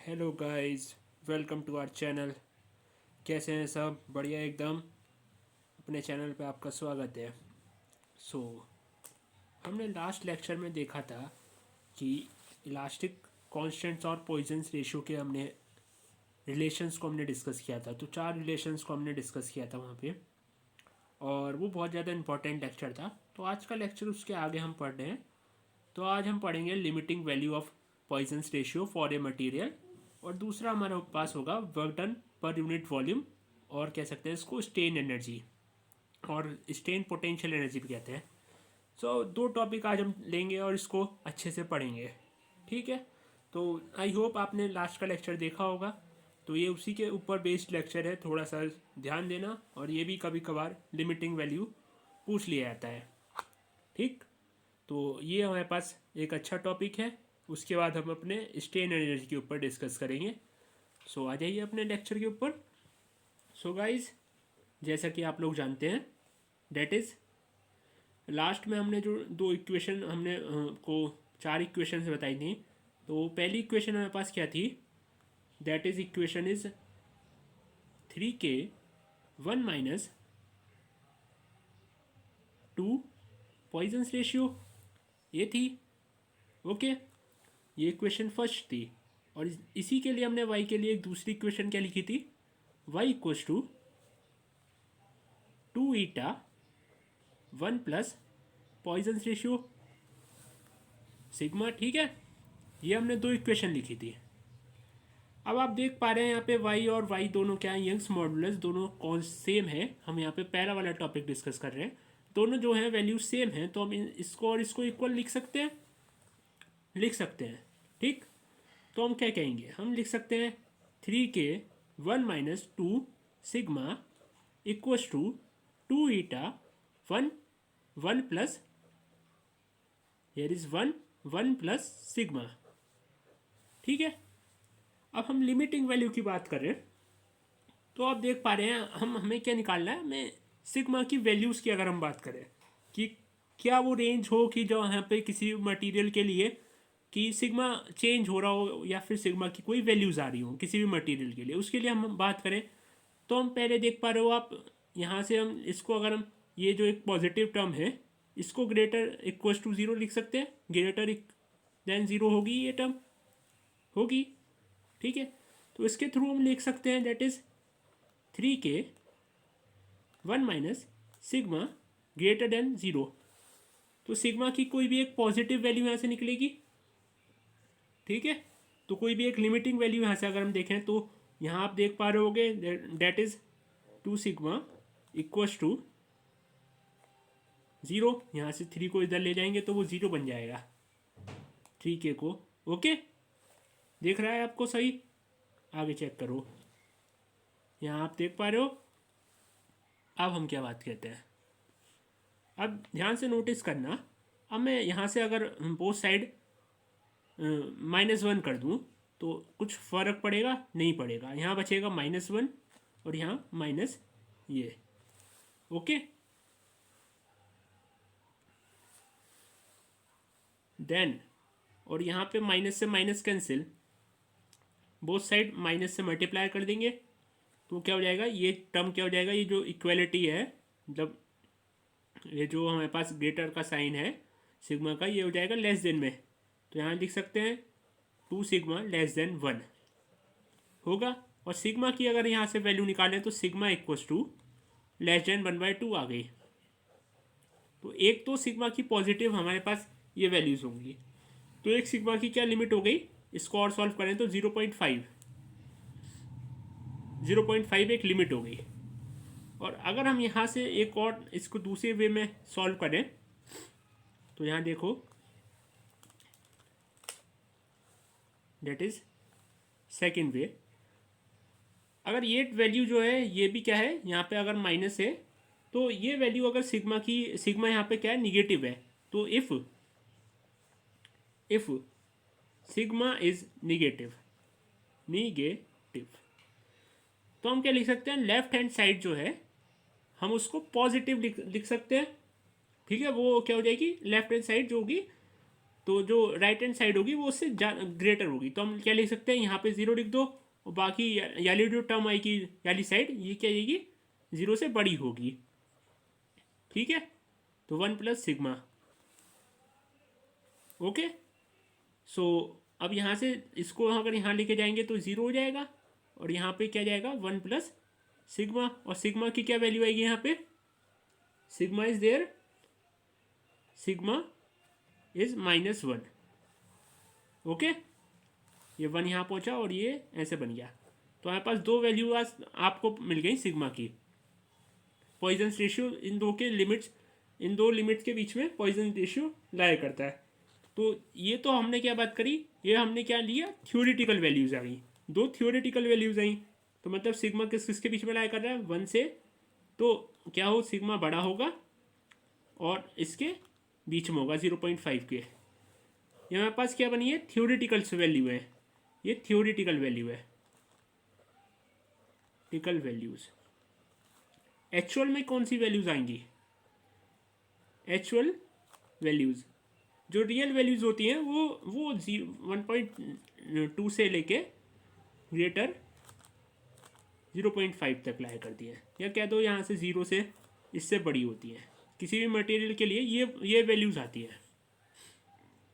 Hello guys, welcome to our channel. कैसे हैं सब? बढ़िया एकदम। अपने चैनल पे आपका स्वागत है। सो हमने लास्ट लेक्चर में देखा था कि इलास्टिक कांस्टेंट्स और पॉइजन्स रेशियो के हमने रिलेशंस को हमने डिस्कस किया था। तो 4 रिलेशंस को हमने डिस्कस किया था वहाँ पे, और वो बहुत ज़्यादा इंपॉर्टेंट लेक्चर था। तो आज का लेक्चर उसके आगे हम पढ़ रहे हैं। तो आज हम पढ़ेंगे limiting value of Poisson's ratio for a material, और दूसरा हमारे पास होगा work done per unit volume, और कह सकते हैं इसको स्टेन एनर्जी और स्टेन पोटेंशियल एनर्जी भी कहते हैं। सो दो टॉपिक आज हम लेंगे और इसको अच्छे से पढ़ेंगे, ठीक है। तो आई होप आपने लास्ट का लेक्चर देखा होगा। तो ये उसी के ऊपर बेस्ड लेक्चर है, थोड़ा सा ध्यान देना। और ये भी कभी कभार लिमिटिंग वैल्यू पूछ लिया जाता है, ठीक। तो ये हमारे पास एक अच्छा टॉपिक है। उसके बाद हम अपने स्टेन एनर्जी के ऊपर डिस्कस करेंगे। सो आ जाइए अपने लेक्चर के ऊपर। सो गाइज, जैसा कि आप लोग जानते हैं, डेट इज़ लास्ट में हमने जो दो इक्वेशन हमने को 4 इक्वेशन से बताई थी। तो पहली इक्वेशन हमारे पास क्या थी? That is equation is 3k 1 minus 2 Poisson's ratio, ये थी। ओके, ये इक्वेशन फर्स्ट थी। और इसी के लिए हमने y के लिए एक दूसरी इक्वेशन क्या लिखी थी? y equals to 2 eta 1 plus Poisson's ratio sigma, ठीक है। ये हमने दो इक्वेशन लिखी थी। अब आप देख पा रहे हैं यहाँ पे y और y दोनों क्या है? यंग्स मॉडुलस दोनों कौन सेम है। हम यहाँ पे पहला वाला टॉपिक डिस्कस कर रहे हैं। दोनों जो है वैल्यू सेम है, तो हम इसको और इसको इक्वल लिख सकते हैं, ठीक। तो हम क्या कहेंगे? हम लिख सकते हैं 3k 1 minus 2 sigma equals to 2 eta 1 1 plus, here is 1 1 plus sigma, ठीक है। अब हम लिमिटिंग वैल्यू की बात करें तो आप देख पा रहे हैं हमें क्या निकालना है? हमें सिग्मा की वैल्यूज़ की अगर हम बात करें कि क्या वो रेंज हो कि जो यहाँ पे किसी मटेरियल के लिए कि सिग्मा चेंज हो रहा हो, या फिर सिग्मा की कोई वैल्यूज़ आ रही हो किसी भी मटेरियल के लिए, उसके लिए हम बात करें। तो हम पहले देख पा रहे हो आप, यहाँ से हम इसको अगर हम ये जो एक पॉजिटिव टर्म है इसको ग्रेटर इक्वल्स टू ज़ीरो लिख सकते हैं। ग्रेटर देन ज़ीरो होगी ये टर्म, होगी, ठीक है। तो इसके थ्रू हम लिख सकते हैं that is 3k 1 minus sigma greater than zero. तो सिग्मा की कोई भी एक पॉजिटिव वैल्यू यहाँ से निकलेगी, ठीक है। तो कोई भी एक लिमिटिंग वैल्यू यहाँ से अगर हम देखें तो यहाँ आप देख पा रहे होगे that is 2 sigma equals to zero. यहाँ से 3 को इधर ले जाएंगे तो वो ज़ीरो बन जाएगा, 3k को। ओके, देख रहा है आपको सही? आगे चेक करो, यहाँ आप देख पा रहे हो। अब हम क्या बात कहते हैं? अब ध्यान से नोटिस करना। अब मैं यहाँ से अगर बोथ साइड -1 कर दूँ तो कुछ फ़र्क पड़ेगा? नहीं पड़ेगा। यहाँ बचेगा -1 और यहाँ माइनस ये, ओके। देन और यहाँ पे माइनस से minus cancel, both side minus से मल्टीप्लाई कर देंगे तो क्या हो जाएगा? ये टर्म क्या हो जाएगा? ये जो इक्वेलिटी है, मतलब ये जो हमारे पास ग्रेटर का साइन है सिग्मा का, ये हो जाएगा लेस देन में। तो यहाँ लिख सकते हैं 2 सिग्मा लेस देन 1 होगा। और सिग्मा की अगर यहाँ से वैल्यू निकालें तो sigma equals to less than 1/2 आ गई। तो एक तो सिग्मा की पॉजिटिव हमारे पास ये वैल्यूज़ होंगी। तो एक सिग्मा की क्या लिमिट हो गई? इसको और सॉल्व करें तो 0.5 एक लिमिट हो गई। और अगर हम यहाँ से एक और इसको दूसरे वे में सॉल्व करें तो यहाँ देखो डेट इज़ सेकेंड वे। अगर ये वैल्यू जो है ये भी क्या है, यहाँ पे अगर माइनस है तो ये वैल्यू अगर सिग्मा यहाँ पे क्या है? निगेटिव है। तो इफ सिग्मा इज निगेटिव तो हम क्या लिख सकते हैं? लेफ्ट हैंड साइड जो है हम उसको पॉजिटिव लिख सकते हैं, ठीक है। वो क्या हो जाएगी? लेफ्ट हैंड साइड जो होगी तो जो राइट हैंड साइड होगी वो उससे ग्रेटर होगी, तो हम क्या लिख सकते हैं, यहाँ पे 0 लिख दो और बाकी याली जो टर्म आएगी याली साइड ये क्या आएगी, 0 से बड़ी होगी। ठीक है, तो 1 प्लस सिग्मा। ओके, सो अब यहाँ से इसको अगर यहाँ लेके जाएंगे तो 0 हो जाएगा और यहाँ पे क्या जाएगा 1 प्लस सिग्मा, और सिग्मा की क्या वैल्यू आएगी यहाँ पे, sigma is there, sigma is -1। Okay, ये 1 यहाँ पहुँचा और ये ऐसे बन गया, तो हमारे पास दो वैल्यू आज आपको मिल गई सिग्मा की। पॉइजन रेशियो इन दो के लिमिट्स, इन दो लिमिट्स के बीच में पॉइजन रेशियो लाया करता है। तो ये तो हमने क्या बात करी, ये हमने क्या लिया, थ्योरेटिकल वैल्यूज आ गई, दो थ्योरेटिकल वैल्यूज आई, तो मतलब सिग्मा किस किसके बीच में लाया कर रहा है, 1 से, तो क्या हो सिग्मा बड़ा होगा और इसके बीच में होगा 0.5 के। ये हमारे पास क्या बनी है, थ्योरेटिकल वैल्यू है, ये थ्योरेटिकल वैल्यू है, टिकल वैल्यूज। एक्चुअल में कौन सी वैल्यूज आएंगी, एक्चुअल वैल्यूज जो रियल वैल्यूज होती हैं वो 1.2 से लेके ग्रेटर 0.5 तक लाया करती हैं, या कह दो यहाँ से 0 से इससे बड़ी होती हैं, किसी भी मटेरियल के लिए ये वैल्यूज आती है।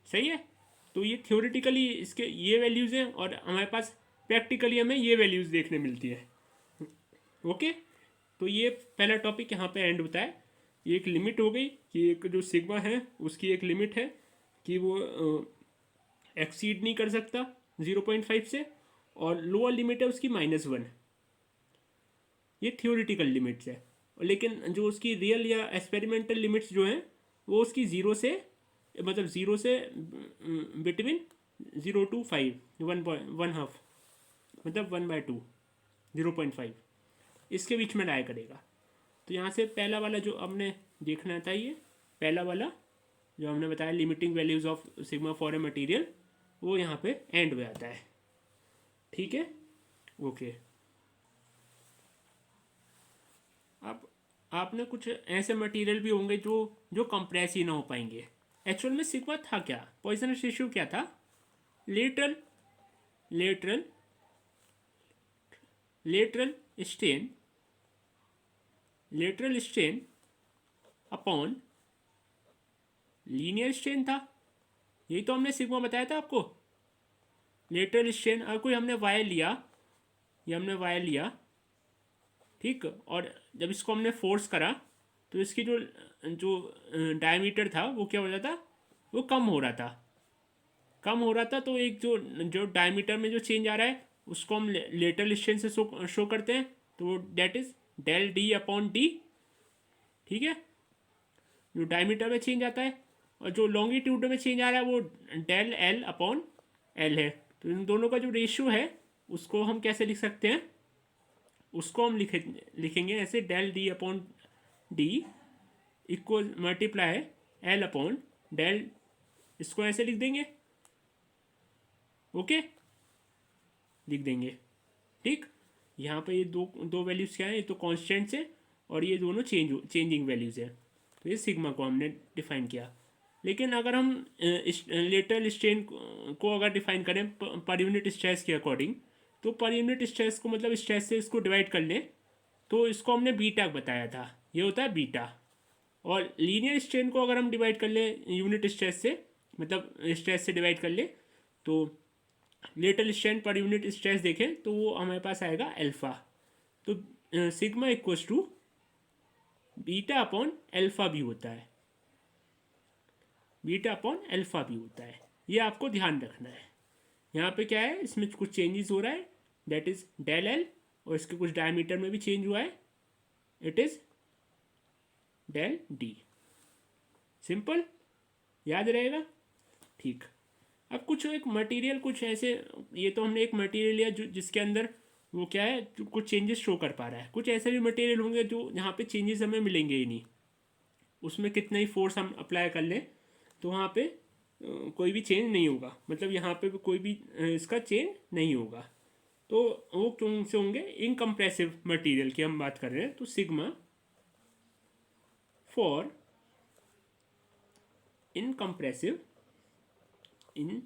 सही है, तो ये थ्योरेटिकली इसके ये वैल्यूज़ हैं और हमारे पास प्रैक्टिकली हमें ये वैल्यूज़ देखने मिलती है। ओके, तो ये पहला टॉपिक यहाँ पे एंड होता है। ये एक लिमिट हो गई कि एक जो सिग्मा है उसकी एक लिमिट है कि वो एक्सीड नहीं कर सकता 0.5 से, और लोअर लिमिट है उसकी -1। ये थियोरिटिकल लिमिट्स है, लेकिन जो उसकी रियल या एक्सपेरिमेंटल लिमिट्स जो हैं वो उसकी 0 से, मतलब 0 से बिटवीन 0 to 5, 1/2, मतलब 1/2, 0.5 इसके बीच में लाया करेगा। तो यहाँ से पहला वाला जो हमने देखना था, ये पहला वाला जो हमने बताया limiting values of sigma for a material, वो यहाँ पे एंड में आता है। ठीक है, ओके। अब आपने कुछ ऐसे मटेरियल भी होंगे जो कंप्रेस ही ना हो पाएंगे। एक्चुअल में सिग्मा था क्या, पॉइजनस रेशियो क्या था, lateral lateral lateral strain, lateral strain upon linear strain था। यही तो हमने सिग्मा बताया था आपको। लेटरल स्ट्रेन, अगर कोई हमने वायर लिया, ये हमने वायर लिया, ठीक, और जब इसको हमने फोर्स करा तो इसकी जो जो डायमीटर था वो क्या हो रहा था, वो कम हो रहा था, कम हो रहा था। तो एक जो जो डायमीटर में जो चेंज आ रहा है उसको हम लेटरल स्ट्रेन से शो करते हैं, तो that is del D upon D. ठीक है, जो डायमीटर में चेंज आता है और जो लॉन्गिट्यूड में चेंज आ रहा है वो डेल एल अपॉन एल है। तो इन दोनों का जो रेशियो है उसको हम कैसे लिख सकते हैं, उसको हम लिखेंगे ऐसे, del D upon D equal multiply L upon del, इसको ऐसे लिख देंगे। ओके, लिख देंगे। ठीक, यहाँ पे ये दो दो वैल्यूज़ क्या है, ये तो कॉन्स्टेंट्स है और ये दोनों चेंजिंग वैल्यूज़ है। तो ये सिग्मा को हमने डिफाइन किया। लेकिन अगर हम लेटरल स्ट्रेन को अगर डिफाइन करें पर यूनिट स्ट्रेस के अकॉर्डिंग, तो पर यूनिट स्ट्रेस को मतलब स्ट्रेस से इसको डिवाइड कर लें तो इसको हमने बीटा बताया था, ये होता है बीटा। और लीनियर स्ट्रेन को अगर हम डिवाइड कर लें यूनिट स्ट्रेस से, मतलब स्ट्रेस से डिवाइड कर ले, तो lateral strain per unit stress देखें तो वो हमारे पास आएगा अल्फा। तो sigma equals to beta upon alpha भी होता है, बीटा अपॉन अल्फा भी होता है, ये आपको ध्यान रखना है। यहाँ पे क्या है, इसमें कुछ चेंजेस हो रहा है, दैट इज डेल एल, और इसके कुछ डायमीटर में भी चेंज हुआ है, it is del D. Simple, याद रहेगा। ठीक, अब कुछ एक मटेरियल कुछ ऐसे, ये तो हमने एक मटेरियल लिया जो जिसके अंदर वो क्या है, जो कुछ चेंजेस शो कर पा रहा है। कुछ ऐसे भी मटेरियल होंगे जो यहाँ पे चेंजेस हमें मिलेंगे ही नहीं, उसमें कितना ही फोर्स हम अप्लाई कर लें तो वहाँ पे कोई भी चेंज नहीं होगा, मतलब यहाँ पे भी कोई भी इसका चेंज नहीं होगा। तो वो कौन से होंगे, इनकम्प्रेसिव मटेरियल की हम बात कर रहे हैं। तो sigma for incompressive in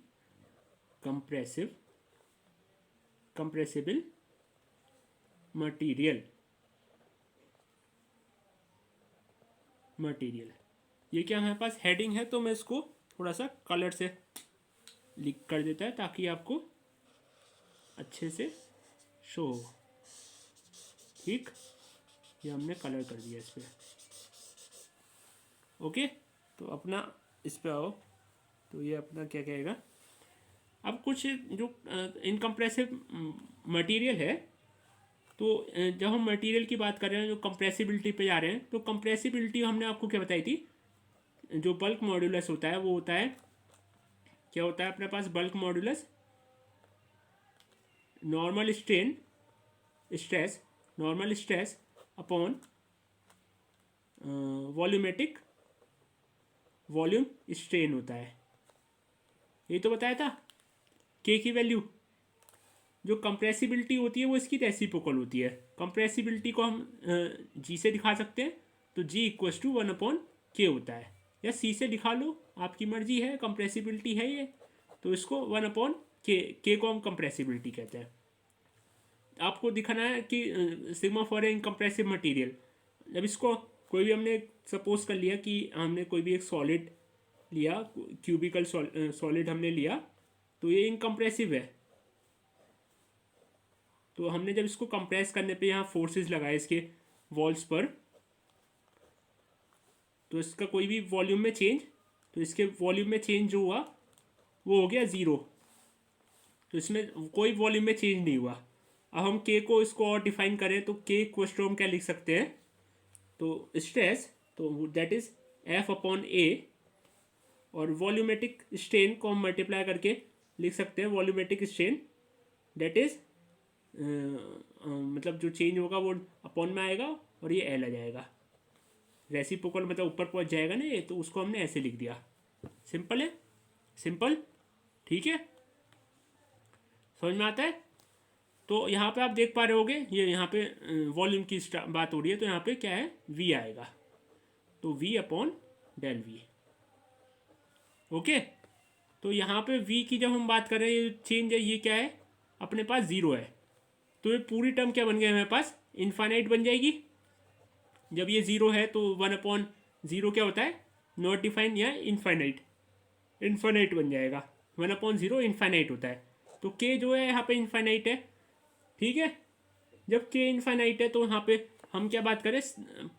compressible material ये क्या हमारे पास हेडिंग है, तो मैं इसको थोड़ा सा कलर से लिख कर देता है ताकि आपको अच्छे से शो हो। ठीक, ये हमने कलर कर दिया इस पर। ओके, तो अपना इस पे आओ, तो ये अपना क्या कहेगा, अब कुछ जो इनकम्प्रेसिव मटेरियल है, तो जब हम मटेरियल की बात कर रहे हैं, जो कंप्रेसिबिलिटी पे जा रहे हैं, तो कंप्रेसिबिलिटी हमने आपको क्या बताई थी, जो बल्क मॉड्यूलस होता है वो होता है, क्या होता है अपने पास, bulk modulus normal stress upon volume strain होता है। ये तो बताया था। के की वैल्यू, जो कंप्रेसिबिलिटी होती है वो इसकी रेसिप्रोकल होती है। कंप्रेसिबिलिटी को हम जी से दिखा सकते हैं, तो जी इक्वल्स टू 1/k होता है, या सी से दिखा लो, आपकी मर्जी है। कंप्रेसिबिलिटी है ये, तो इसको 1/k को हम कंप्रेसिबिलिटी कहते हैं। आपको दिखाना है कि सिग्मा फॉर ए इनकम्प्रेसिव मटेरियल, जब इसको कोई भी हमने सपोज कर लिया कि हमने कोई भी एक सॉलिड लिया, क्यूबिकल सॉलिड हमने लिया, तो ये इनकम्प्रेसिव है। तो हमने जब इसको कंप्रेस करने पे यहाँ फोर्सेस लगाए इसके वॉल्स पर, तो इसका कोई भी वॉल्यूम में चेंज, तो इसके वॉल्यूम में चेंज जो हुआ वो हो गया ज़ीरो। तो इसमें कोई वॉल्यूम में चेंज नहीं हुआ। अब हम के को इसको और डिफाइन करें, तो के इक्वल्स टू हम क्या लिख सकते हैं, तो स्ट्रेस, तो दैट इज F/A, और वॉल्यूमेटिक स्ट्रेन को हम मल्टीप्लाई करके लिख सकते हैं, वॉल्यूमेटिक स्ट्रेन दैट इज मतलब जो चेंज होगा वो अपॉन में आएगा और ये एल आ जाएगा। रेसिप्रोकल मतलब ऊपर पहुंच जाएगा ना ये, तो उसको हमने ऐसे लिख दिया। सिंपल है, सिंपल, ठीक है, समझ में आता है। तो यहाँ पे आप देख पा रहे होगे, ये यहाँ पे वॉल्यूम की बात हो रही है, तो यहाँ पे क्या है, V आएगा, तो V/∆V। ओके, तो यहाँ पे V की जब हम बात कर रहे हैं, ये चेंज है, ये क्या है, अपने पास ज़ीरो है, तो ये पूरी टर्म क्या बन गई हमारे पास, इनफाइनाइट बन जाएगी। जब ये ज़ीरो है तो 1/0 क्या होता है, नॉट डिफाइन या इनफाइनाइट बन जाएगा। 1/0 इनफाइनाइट होता है, तो K जो है यहाँ पे इनफाइनाइट है। ठीक है, जब K इनफाइनाइट है तो यहाँ पे हम क्या बात करें,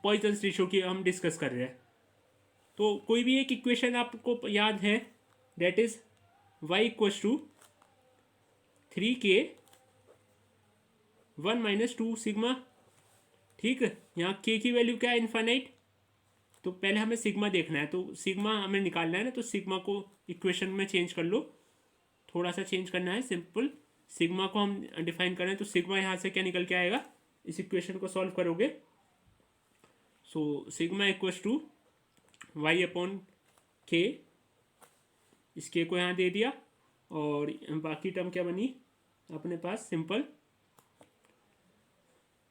पॉइजन्स रेशियो की हम डिस्कस कर रहे हैं। तो कोई भी एक इक्वेशन आपको याद है, that is y equals to 3k 1 - 2 sigma. ठीक है, यहाँ k की वैल्यू क्या है, इनफाइनाइट, तो पहले हमें सिग्मा देखना है, तो सिग्मा हमें निकालना है ना, तो सिग्मा को इक्वेशन में चेंज कर लो, थोड़ा सा चेंज करना है, सिंपल। सिग्मा को हम डिफाइन करें, तो सिग्मा यहाँ से क्या निकल के आएगा, इस इक्वेशन को सॉल्व करोगे, so sigma equals to y/k, इस k को यहाँ दे दिया, और बाकी टर्म क्या बनी अपने पास,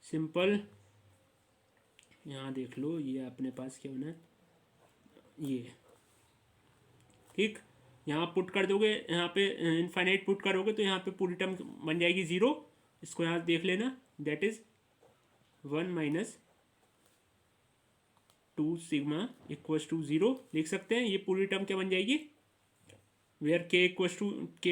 सिंपल यहाँ देख लो, ये अपने पास क्या बना, ये ठीक। यहाँ पुट कर दोगे, यहाँ पे इनफाइनाइट पुट करोगे, तो यहाँ पे पूरी टर्म बन जाएगी ज़ीरो। इसको यहाँ देख लेना, that is 1 - 2 sigma equals to 0 लिख सकते हैं। ये पूरी टर्म क्या बन जाएगी, where k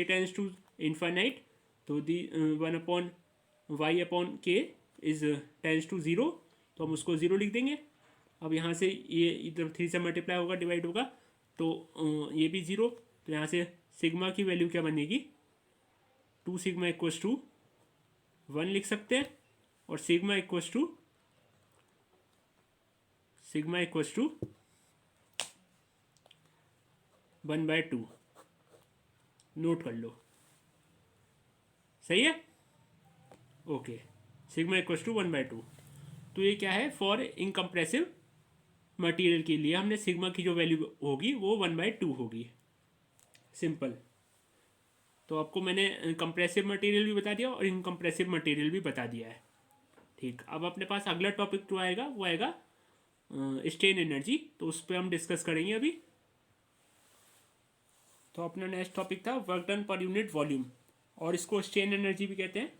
tends to infinite, तो the 1/y/k is tense to 0, तो हम उसको 0 लिख देंगे। अब यहाँ से ये इधर 3 से मल्टीप्लाई होगा, डिवाइड होगा, तो ये भी 0, तो यहाँ से सिग्मा की वैल्यू क्या बनेगी, 2 सिग्मा इक्वल्स टू 1 लिख सकते हैं, और सिग्मा इक्वल्स टू 1/2, नोट कर लो, सही है। ओके, सिग्मा इक्वल्स टू 1/2, तो ये क्या है, फॉर इनकम्प्रेसिव मटेरियल के लिए हमने सिग्मा की जो वैल्यू होगी वो 1/2 होगी, सिंपल। तो आपको मैंने कंप्रेसिव मटेरियल भी बता दिया और इनकम्प्रेसिव मटेरियल भी बता दिया है। ठीक, अब अपने पास अगला टॉपिक जो आएगा वो आएगा स्ट्रेन एनर्जी, तो उस पर हम डिस्कस करेंगे अभी। तो अपना नेक्स्ट टॉपिक था work done per unit volume, और इसको स्ट्रेन एनर्जी भी कहते हैं।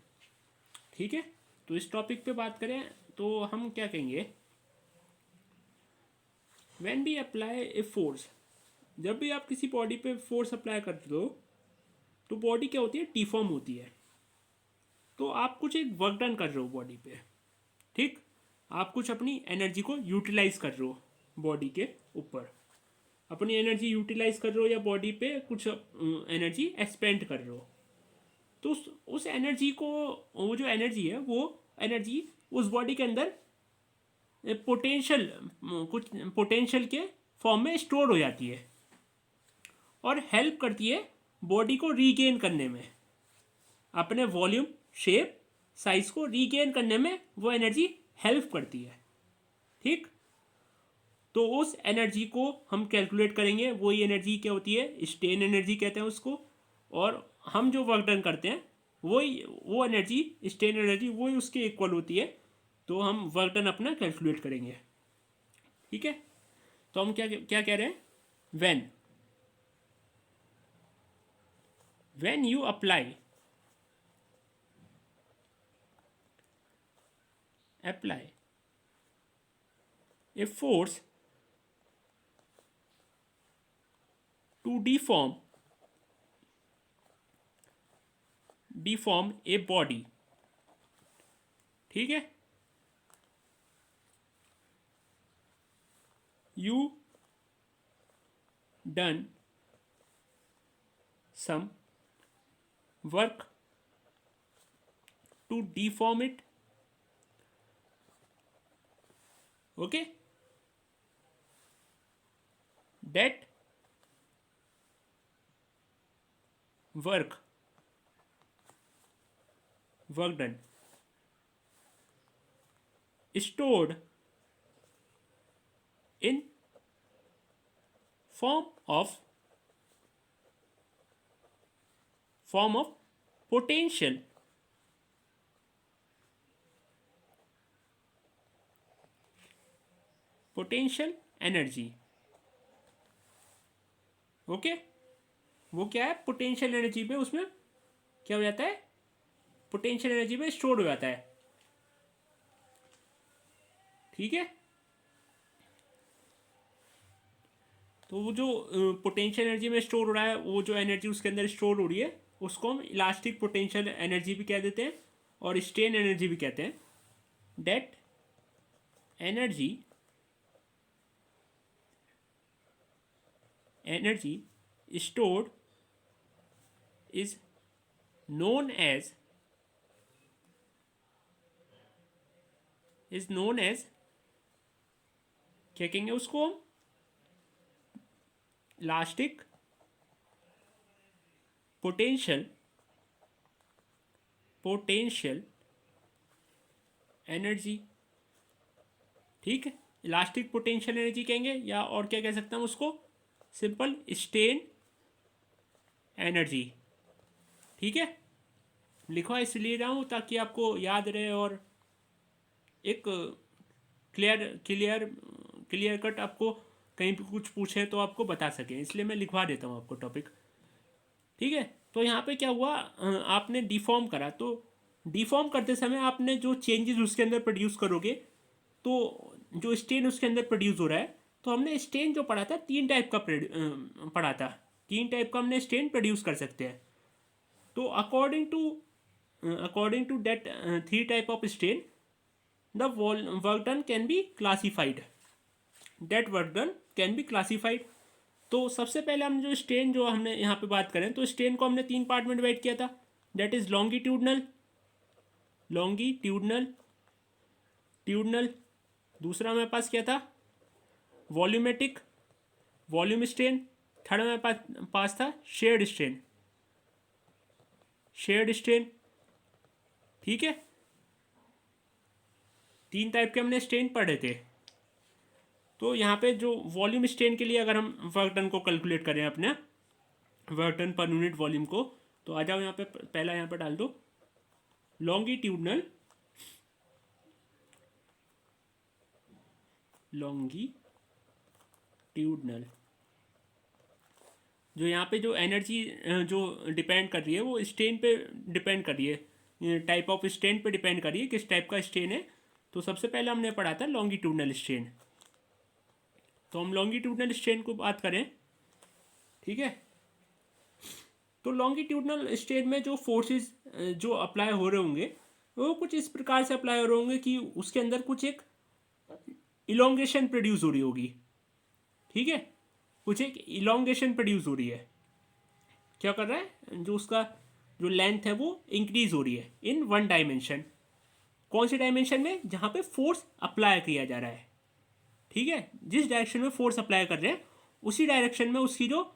ठीक है, तो इस टॉपिक पे बात करें तो हम क्या कहेंगे, when we apply a force, जब भी आप किसी बॉडी पे फोर्स अप्लाई करते हो तो बॉडी क्या होती है, डिफॉर्म होती है। तो आप कुछ एक वर्क डन कर रहे हो बॉडी पे, ठीक, आप कुछ अपनी एनर्जी को यूटिलाइज कर रहे हो बॉडी के ऊपर, अपनी एनर्जी यूटिलाइज कर रहे हो या बॉडी पे कुछ एनर्जी एक्सपेंड कर रहे हो। तो उस एनर्जी को, वो जो एनर्जी है वो एनर्जी उस बॉडी के अंदर पोटेंशियल, कुछ पोटेंशियल के फॉर्म में स्टोर हो जाती है और हेल्प करती है बॉडी को रीगेन करने में, अपने वॉल्यूम, शेप, साइज को रीगेन करने में वो एनर्जी हेल्प करती है। ठीक, तो उस एनर्जी को हम कैलकुलेट करेंगे, वही एनर्जी क्या होती है, स्ट्रेन एनर्जी कहते हैं उसको। और हम जो वर्क डन करते हैं वही, वो एनर्जी, स्ट्रेन एनर्जी वही उसके इक्वल होती है। तो हम वर्क डन अपना कैलकुलेट करेंगे। ठीक है, तो हम क्या क्या कह रहे हैं, when you apply a force to deform a body, ठीक है, you done some work to deform it, okay, that work done stored in form of potential energy. Okay, वो क्या है, पोटेंशियल एनर्जी पे उसमें क्या हो जाता है, पोटेंशियल एनर्जी में स्टोर हो जाता है। ठीक है, तो वो जो पोटेंशियल एनर्जी में स्टोर हो रहा है, वो जो एनर्जी उसके अंदर स्टोर हो रही है उसको हम इलास्टिक पोटेंशियल एनर्जी भी कह देते हैं और स्ट्रेन एनर्जी भी कहते हैं। That energy stored is known as क्या कहेंगे उसको, इलास्टिक पोटेंशियल एनर्जी। ठीक है, इलास्टिक पोटेंशियल एनर्जी कहेंगे, या और क्या कह सकते हैं उसको, सिंपल स्ट्रेन एनर्जी। ठीक है, लिखवा इसलिए रहा हूँ ताकि आपको याद रहे और एक क्लियर कट आपको कहीं भी कुछ पूछे तो आपको बता सकें, इसलिए मैं लिखवा देता हूँ आपको टॉपिक। ठीक है, तो यहाँ पे क्या हुआ, आपने डिफॉर्म करा, तो डिफॉर्म करते समय आपने जो चेंजेस उसके अंदर प्रोड्यूस करोगे, तो जो स्ट्रेन उसके अंदर प्रोड्यूस हो रहा है, तो हमने स्ट्रेन जो पढ़ा था 3 टाइप का पढ़ा था, 3 टाइप का हमने स्ट्रेन प्रोड्यूस कर सकते हैं। तो according to that 3 type of strain the work done can be classified, तो सबसे पहले हम जो स्ट्रेन जो हमने यहाँ पे बात करें, तो स्ट्रेन को हमने 3 पार्ट में डिवाइड किया था। दैट इज लॉन्गिट्यूडनल, दूसरा हमारे पास क्या था, वॉल्यूम स्ट्रेन, थर्ड हमारे पास था शेयर्ड स्ट्रेन। ठीक है, 3 टाइप के हमने स्ट्रेन पढ़े थे। तो यहाँ पे जो वॉल्यूम स्ट्रेन के लिए अगर हम वर्क डन को कैलकुलेट करें, अपने work done per unit volume को, तो आ जाओ यहाँ पे, पहला यहाँ पे डाल दो लॉन्गिट्यूडनल जो यहाँ पे जो एनर्जी जो डिपेंड कर रही है वो स्ट्रेन पे डिपेंड कर रही है, टाइप ऑफ स्ट्रेन पे डिपेंड कर रही है किस टाइप का स्ट्रेन है। तो सबसे पहले हमने पढ़ा था लॉन्गिट्यूडनल स्ट्रेन। तो हम लॉन्गिट्यूडनल स्ट्रेन को बात करें, ठीक है। तो लॉन्गिट्यूडनल स्ट्रेन में जो फोर्सेस जो अप्लाई हो रहे होंगे वो कुछ इस प्रकार से अप्लाई हो रहे होंगे कि उसके अंदर कुछ एक इलोंगेशन प्रोड्यूस हो रही होगी, ठीक है। कुछ एक इलोंगेशन प्रोड्यूस हो रही है। क्या कर रहा है, जो उसका जो लेंथ है वो इंक्रीज हो रही है इन वन डायमेंशन। कौन सी डायमेंशन में, जहाँ पे फोर्स अप्लाई किया जा रहा है, ठीक है। जिस डायरेक्शन में फोर्स अप्लाई कर रहे हैं उसी डायरेक्शन में उसकी जो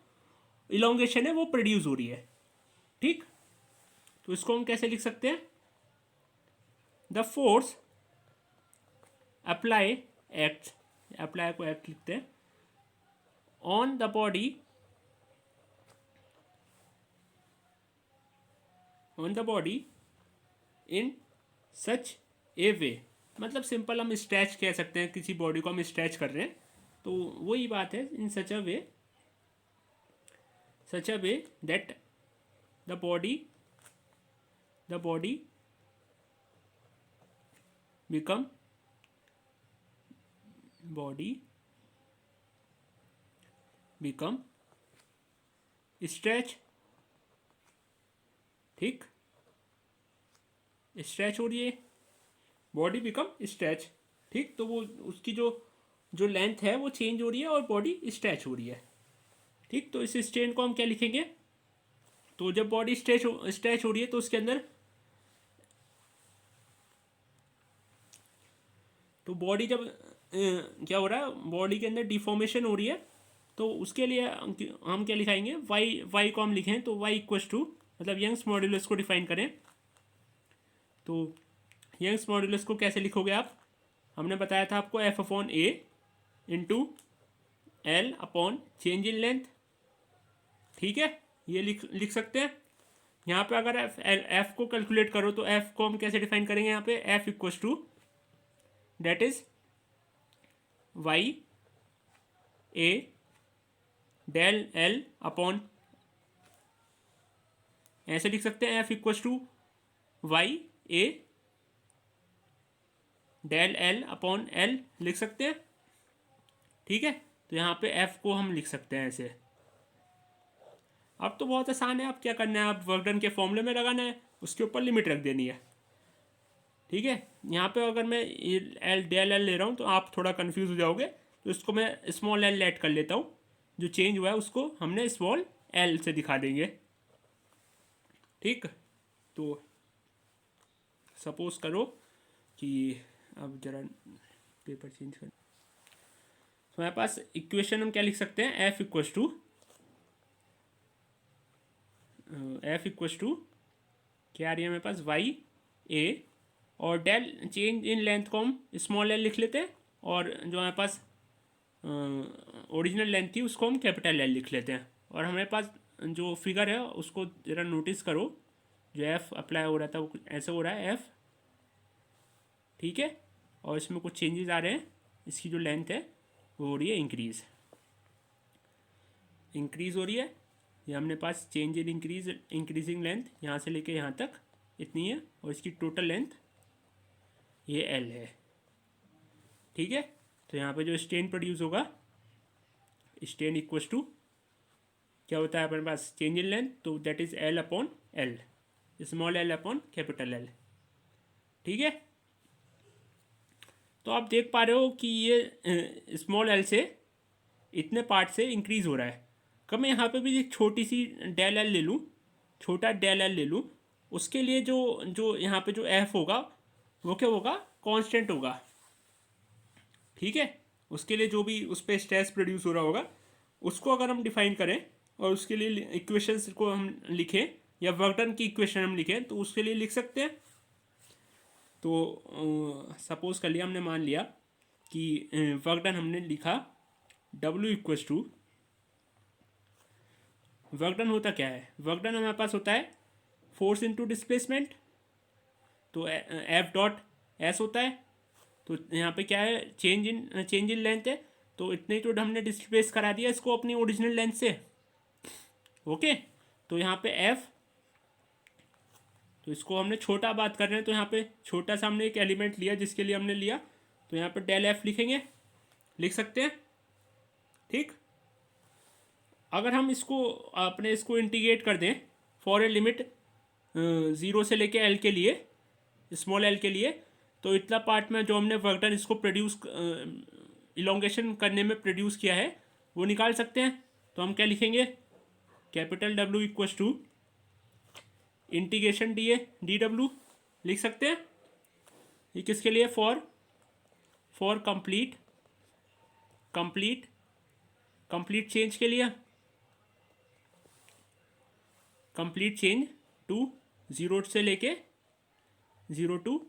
इलोंगेशन है वो प्रोड्यूस हो रही है, ठीक। तो इसको हम कैसे लिख सकते हैं, the force apply act, apply को एक्ट लिखते हैं, on the body, on the body in such a way. मतलब सिंपल हम स्ट्रेच कह सकते हैं, किसी बॉडी को हम स्ट्रेच कर रहे हैं तो वही बात है, in such a way that the body become stretch, ठीक। स्ट्रेच हो रही है, बॉडी बिकम स्ट्रेच, ठीक। तो वो उसकी जो जो लेंथ है वो चेंज हो रही है और बॉडी स्ट्रेच हो रही है, ठीक। तो इस स्ट्रेन को हम क्या लिखेंगे, तो जब बॉडी स्ट्रेच हो रही है तो उसके अंदर, तो बॉडी जब क्या हो रहा है, बॉडी के अंदर डिफॉर्मेशन हो रही है, तो उसके लिए हम क्या लिखाएंगे, वाई को हम लिखें तो वाई इक्वस टू, मतलब यंग्स मॉड्यूलस को डिफाइन करें तो यंग्स मॉड्यूलस को कैसे लिखोगे आप, हमने बताया था आपको F upon A into L upon change in length, ठीक है। ये लिख सकते हैं। यहाँ पे अगर एफ को कैलकुलेट करो तो एफ को हम कैसे डिफाइन करेंगे, यहाँ पे F equals to that is Y A del L upon, ऐसे लिख सकते हैं, F equals to Y A del L upon L लिख सकते हैं, ठीक है। तो यहाँ पे एफ को हम लिख सकते हैं ऐसे। अब तो बहुत आसान है, आप क्या करना है, आप वर्क डन के फॉर्मूले में लगाना है, उसके ऊपर लिमिट रख देनी है, ठीक है। यहाँ पे अगर मैं एल डेल एल ले रहा हूँ तो आप थोड़ा कंफ्यूज हो जाओगे, तो इसको मैं स्मॉल एल ऐड कर लेता हूँ, जो चेंज हुआ है उसको हमने स्मॉल एल से दिखा देंगे, ठीक। तो सपोज करो कि अब जरा पेपर चेंज कर, तो हमारे पास इक्वेशन हम क्या लिख सकते हैं, एफ इक्वस टू क्या आ रही है हमारे पास, वाई ए, और डेल चेंज इन लेंथ को हम स्मॉल एल लिख लेते हैं, और जो हमारे पास ओरिजिनल लेंथ थी उसको हम कैपिटल एल लिख लेते हैं। और हमारे पास जो फिगर है उसको ज़रा नोटिस करो, जो एफ अप्लाई हो रहा था वो कुछ ऐसे हो रहा है एफ, ठीक है। और इसमें कुछ चेंजेस आ रहे हैं, इसकी जो लेंथ है वो हो रही है इंक्रीज़ हो रही है। ये हमने पास चेंज इन इंक्रीजिंग लेंथ यहाँ से लेके यहाँ तक इतनी है, और इसकी टोटल लेंथ ये एल है, ठीक है। तो यहाँ पे जो स्ट्रेन प्रोड्यूस होगा, स्ट्रेन इक्वस टू क्या होता है अपने पास, चेंज इन लेंथ, तो that is L upon L, small L upon capital L, ठीक है। तो आप देख पा रहे हो कि ये स्मॉल एल से इतने पार्ट से इंक्रीज हो रहा है। कब मैं यहाँ पे भी एक छोटी सी डेल एल ले लूँ, छोटा डेल एल ले लूँ, उसके लिए जो जो यहाँ पे जो एफ होगा वो क्या होगा, कांस्टेंट होगा, ठीक है। उसके लिए जो भी उस पर स्ट्रेस प्रोड्यूस हो रहा होगा उसको अगर हम डिफाइन करें और उसके लिए इक्वेशंस को हम लिखें, या वर्क डन की इक्वेशन हम लिखें, तो उसके लिए लिख सकते हैं। तो सपोज कर लिया हमने, मान लिया कि वर्क डन हमने लिखा W equals to, work done होता क्या है, वर्क डन हमारे पास होता है फोर्स इनटू डिस्प्लेसमेंट, तो एफ डॉट एस होता है। तो यहाँ पे क्या है, चेंज इन लेंथ है, तो इतने तो हमने डिस्प्लेस करा दिया इसको अपनी ओरिजिनल लेंथ से, ओके, तो यहाँ पे एफ, तो इसको हमने छोटा बात कर रहे हैं, तो यहाँ पे छोटा सा हमने एक एलिमेंट लिया जिसके लिए हमने लिया, तो यहाँ पे डेल एफ लिखेंगे, लिख सकते हैं। ठीक, अगर हम इसको अपने इसको इंटीग्रेट कर दें फॉर ए लिमिट ज़ीरो से लेके एल के लिए, स्मॉल एल के लिए, तो इतना पार्ट में जो हमने वर्क डन इसको प्रोड्यूस इलोंगेशन करने में प्रोड्यूस किया है वो निकाल सकते हैं। तो हम क्या लिखेंगे, capital W equals to integration D A D W लिख सकते हैं। ये किसके लिए, for complete complete complete change के लिए, कंप्लीट चेंज टू ज़ीरो से लेके ज़ीरो टू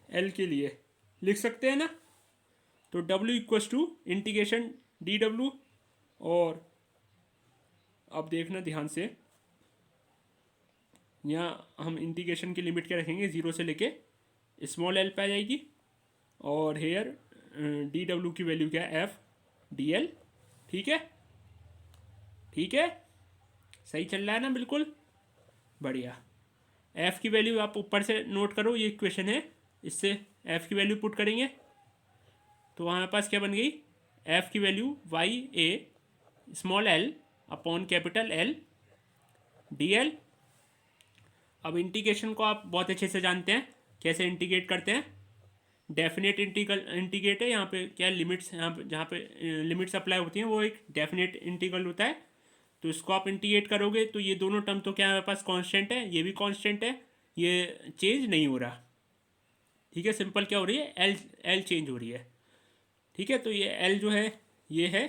एल के लिए लिख सकते हैं ना। तो W equals to integration D W, और अब देखना ध्यान से, यहाँ हम इंटीग्रेशन की लिमिट क्या रखेंगे, ज़ीरो से लेके स्मॉल एल पे आ जाएगी, और हेयर डी डब्ल्यू की वैल्यू क्या है, एफ डी एल। ठीक है, ठीक है, सही चल रहा है ना, बिल्कुल बढ़िया। एफ़ की वैल्यू आप ऊपर से नोट करो, ये इक्वेशन है, इससे एफ़ की वैल्यू पुट करेंगे तो हमारे पास क्या बन गई, एफ़ की value Y a small L upon capital L D L. अब इंटीग्रेशन को आप बहुत अच्छे से जानते हैं कैसे इंटीग्रेट करते हैं, डेफिनेट इंटीग्रेट है, यहाँ पे क्या लिमिट्स, यहाँ पे जहाँ पे लिमिट्स अप्लाई होती हैं वो एक डेफिनेट इंटीग्रल होता है। तो इसको आप इंटीग्रेट करोगे तो ये दोनों टर्म तो क्या हमारे पास कांस्टेंट है, ये भी कांस्टेंट है, ये चेंज नहीं हो रहा। ठीक है, सिंपल क्या हो रही है, एल एल चेंज हो रही है। ठीक है, तो ये एल जो है ये है,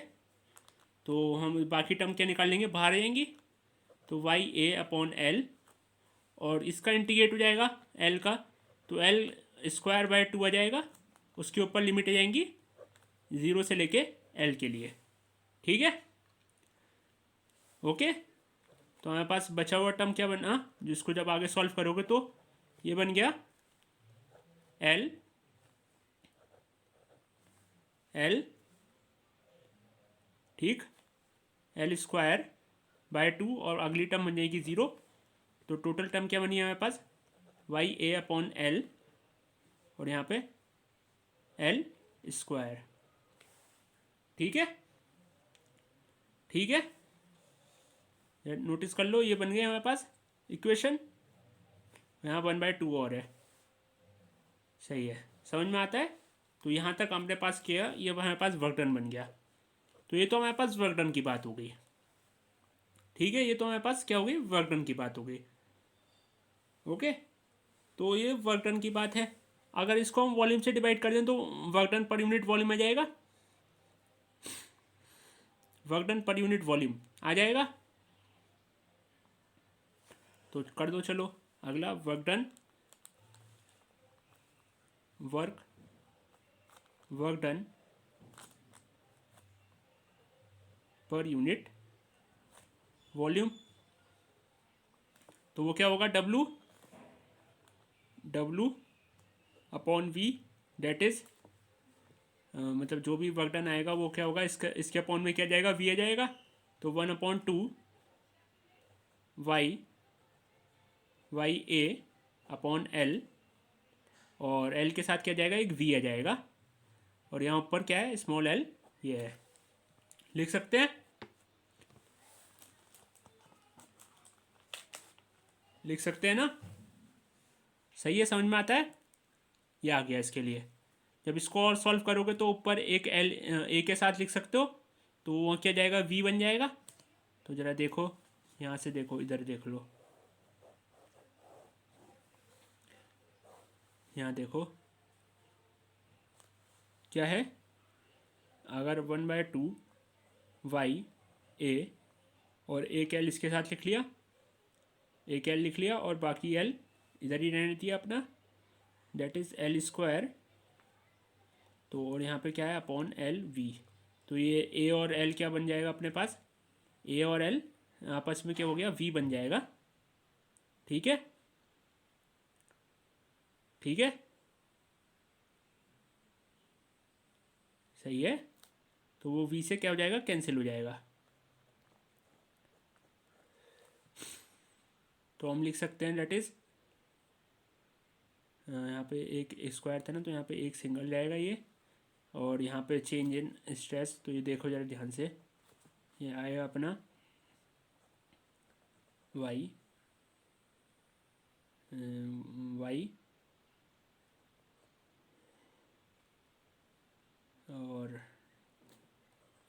तो हम बाकी टर्म क्या निकाल लेंगे, बाहर आएंगी, तो वाई ए अपॉन एल, और इसका इंटीग्रेट हो जाएगा एल का, तो एल स्क्वायर बाय टू आ जाएगा, उसके ऊपर लिमिट आ जाएंगी ज़ीरो से लेके एल के लिए। ठीक है, ओके, तो हमारे पास बचा हुआ टर्म क्या बना, जिसको जब आगे सॉल्व करोगे तो ये बन गया एल एल, ठीक, एल स्क्वायर बाय टू, और अगली टर्म बन जाएगी ज़ीरो, तो टोटल टर्म क्या बनी है हमारे पास, वाई ए अपॉन एल, और यहाँ पे एल स्क्वायर। ठीक है, ठीक है, नोटिस कर लो, ये बन गए हमारे पास इक्वेशन, यहाँ 1/2 और है, सही है, समझ में आता है। तो यहाँ तक हमने पास किया, ये हमारे पास वर्क डन बन गया, तो ये तो हमारे पास वर्क डन की बात हो गई। ठीक है, ये तो हमारे पास क्या हो गई, वर्क डन की बात हो गई। ओके, तो ये वर्क डन की बात है। अगर इसको हम वॉल्यूम से डिवाइड कर दें तो work done per unit volume आ जाएगा, work done per unit volume आ जाएगा। तो कर दो, चलो अगला, work done, work done per unit volume, तो वो क्या होगा, W upon V, that is मतलब जो भी वर्क डन आएगा वो क्या होगा, इसके अपॉन में क्या जाएगा, वी आ जाएगा, तो 1/2 वाई ए अपॉन एल, और एल के साथ क्या जाएगा, एक वी आ जाएगा, और यहाँ ऊपर क्या है, स्मॉल एल, ये है, लिख सकते हैं, लिख सकते हैं ना, सही है, समझ में आता है, ये आ गया इसके लिए। जब इसको और सॉल्व करोगे तो ऊपर एक एल ए के साथ लिख सकते हो, तो वहाँ क्या जाएगा, वी बन जाएगा। तो ज़रा देखो, यहाँ से देखो, इधर देख लो, यहाँ देखो क्या है, अगर 1/2 वाई ए, और एक एल इसके साथ लिख लिया, एक एल लिख लिया, और बाकी एल इधर ही रहने दिया अपना, डेट इज़ एल स्क्वायर, तो और यहाँ पे क्या है, अपॉन एल वी, तो ये ए और एल क्या बन जाएगा अपने पास, ए और एल आपस में क्या हो गया, वी बन जाएगा। ठीक है, ठीक है, सही है, तो वो वी से क्या हो जाएगा, कैंसिल हो जाएगा। तो हम लिख सकते हैं दैट इज़, यहाँ पे एक स्क्वायर था ना, तो यहाँ पे एक सिंगल जाएगा ये, और यहाँ पे चेंज इन स्ट्रेस, तो ये देखो ज़रा ध्यान से, ये आएगा अपना वाई, वाई और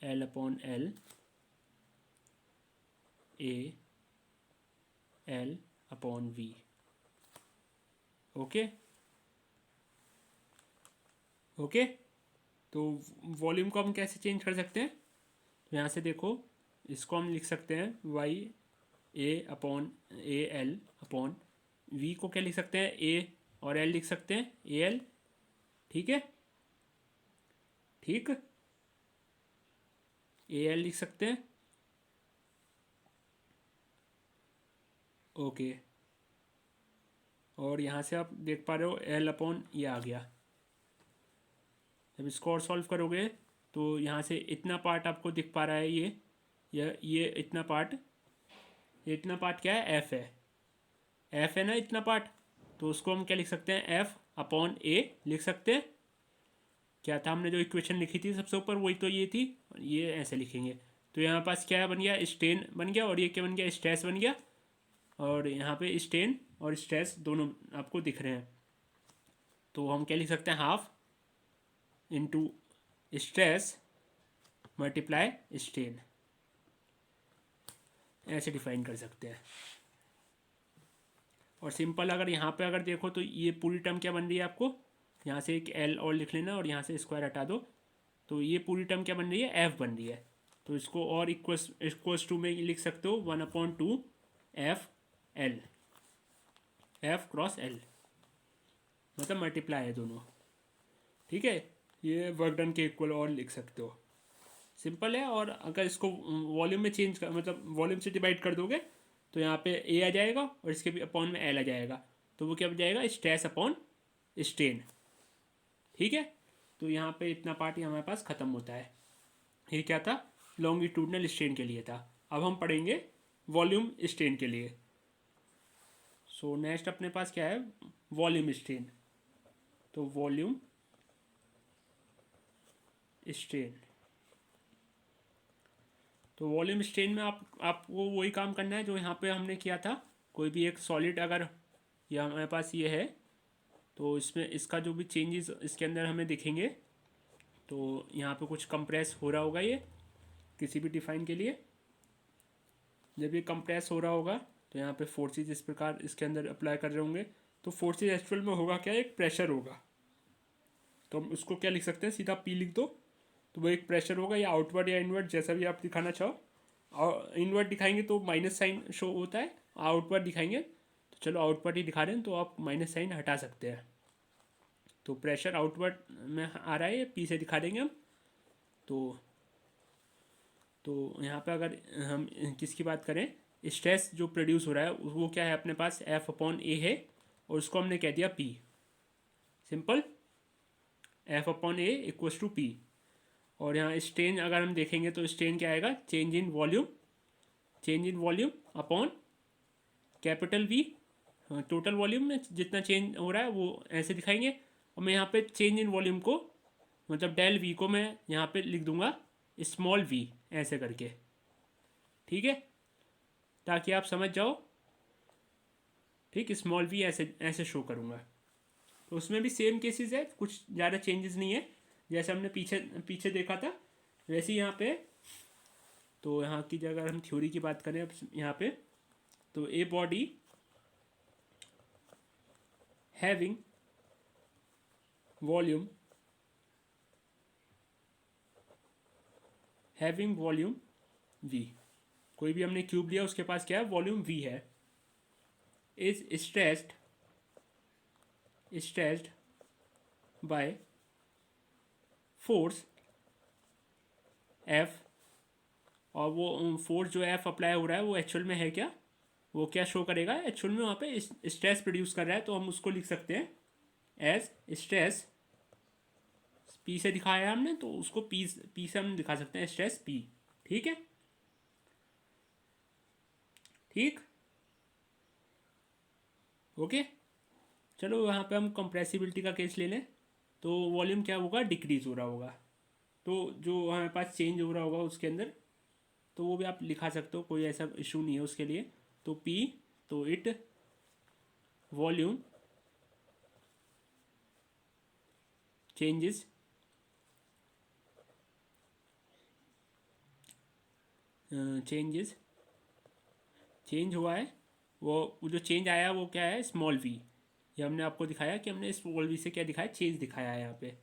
L upon L, A L upon V. Okay okay. तो वॉल्यूम को हम कैसे चेंज कर सकते हैं, तो यहाँ से देखो, इसको हम लिख सकते हैं Y A upon A L upon V को क्या लिख सकते हैं, ए और एल लिख सकते हैं, ए एल। ठीक है, ठीक, ए एल लिख सकते हैं। ओके, और यहाँ से आप देख पा रहे हो एल अपॉन ये आ गया। जब इसको और सॉल्व करोगे तो यहाँ से इतना पार्ट आपको दिख पा रहा है, ये इतना पार्ट, ये इतना पार्ट क्या है, एफ है, एफ है ना इतना पार्ट, तो उसको हम क्या लिख सकते हैं, एफ अपॉन ए लिख सकते हैं। क्या था, हमने जो इक्वेशन लिखी थी सबसे ऊपर वही तो ये थी, ये ऐसे लिखेंगे। तो यहाँ पास क्या बन गया, स्टेन बन गया, और ये क्या बन गया, स्ट्रेस बन गया, और यहाँ पे स्टेन और स्ट्रेस दोनों आपको दिख रहे हैं। तो हम क्या लिख सकते हैं, half into stress multiply strain, ऐसे डिफाइन कर सकते हैं। और सिंपल अगर यहाँ पे अगर देखो तो ये पूरी टर्म क्या बन रही है आपको, यहाँ से एक एल और लिख लेना और यहाँ से स्क्वायर हटा दो, तो ये पूरी टर्म क्या बन रही है, एफ बन रही है। तो इसको और इक्वल्स टू में लिख सकते हो 1/2 F L, F cross L, मतलब मल्टीप्लाई है दोनों। ठीक है, ये वर्क डन के इक्वल और लिख सकते हो, सिंपल है। और अगर इसको वॉल्यूम में चेंज कर, मतलब वॉल्यूम से डिवाइड कर दोगे तो यहाँ पे ए आ जाएगा और इसके भी अपॉन में एल आ जाएगा, तो वो क्या बन जाएगा, स्ट्रेस अपॉन स्ट्रेन। ठीक है, तो यहाँ पे इतना पार्ट ही हमारे पास ख़त्म होता है। ये क्या था, लॉन्गिट्यूडनल स्ट्रेन के लिए था। अब हम पढ़ेंगे वॉल्यूम स्ट्रेन के लिए। सो नेक्स्ट अपने पास क्या है, वॉल्यूम स्ट्रेन। तो वॉल्यूम स्ट्रेन, तो वॉल्यूम स्ट्रेन में आपको वही काम करना है जो यहाँ पे हमने किया था। कोई भी एक सॉलिड अगर ये हमारे पास ये है, तो इसमें इसका जो भी चेंजेस इसके अंदर हमें दिखेंगे, तो यहाँ पे कुछ कंप्रेस हो रहा होगा ये किसी भी डिफाइन के लिए। जब ये कंप्रेस हो रहा होगा तो यहाँ पे फोर्सेस इस प्रकार इसके अंदर अप्लाई कर रहे होंगे, तो फोर्सेस एक्चुअल में होगा क्या, एक प्रेशर होगा। तो हम उसको क्या लिख सकते हैं, सीधा पी लिख दो, तो वो एक प्रेशर होगा, या आउटवर्ड या इनवर्ड जैसा भी आप दिखाना चाहो। और इनवर्ड दिखाएंगे तो माइनस साइन शो होता है, आउटवर्ड दिखाएंगे तो चलो आउटवर्ड ही दिखा रहे हैं तो आप माइनस साइन हटा सकते हैं। तो प्रेशर आउटवर्ड में आ रहा है, पी से दिखा देंगे हम। तो यहाँ पे अगर हम किसकी बात करें, स्ट्रेस जो प्रोड्यूस हो रहा है वो क्या है अपने पास, एफ अपॉन ए है, और उसको हमने कह दिया P, simple, F upon A equals to P. और यहाँ स्ट्रेन अगर हम देखेंगे तो स्ट्रेन क्या आएगा, change in volume, change in volume upon capital we, total volume में जितना चेंज हो रहा है वो ऐसे दिखाएंगे। और मैं यहाँ पे चेंज इन वॉल्यूम को, मतलब डेल वी को मैं यहाँ पे लिख दूंगा स्मॉल वी ऐसे करके, ठीक है, ताकि आप समझ जाओ। ठीक, स्मॉल वी ऐसे ऐसे शो करूँगा। तो उसमें भी सेम केसेस है, कुछ ज़्यादा चेंजेस नहीं है, जैसे हमने पीछे पीछे देखा था वैसे ही यहाँ पे। तो यहाँ की जगह हम थ्योरी की बात करें अब यहाँ पे, तो a body having volume v, कोई भी हमने क्यूब लिया उसके पास क्या है, वॉल्यूम v है, is stressed by force f। और वो फोर्स जो एफ अप्लाई हो रहा है वो एक्चुअल में है क्या, वो क्या शो करेगा, एक्चुअल में वहाँ पे स्ट्रेस प्रोड्यूस कर रहा है, तो हम उसको लिख सकते हैं एज स्ट्रेस, पी से दिखाया है हमने, तो उसको पी से हम दिखा सकते हैं स्ट्रेस पी। ठीक है, ठीक, ओके, चलो यहाँ पे हम कंप्रेसिबिलिटी का केस ले लें। तो वॉल्यूम क्या होगा, डिक्रीज हो रहा होगा। तो जो हमारे पास चेंज हो रहा होगा उसके अंदर, तो वो भी आप लिखा सकते हो, कोई ऐसा इशू नहीं है उसके लिए। तो पी, तो it volume changes, changes, change हुआ है, वो जो चेंज आया वो क्या है, स्मॉल वी। ये हमने आपको दिखाया कि हमने स्मॉल वी से क्या दिखाया, चेंज दिखाया है यहाँ पे,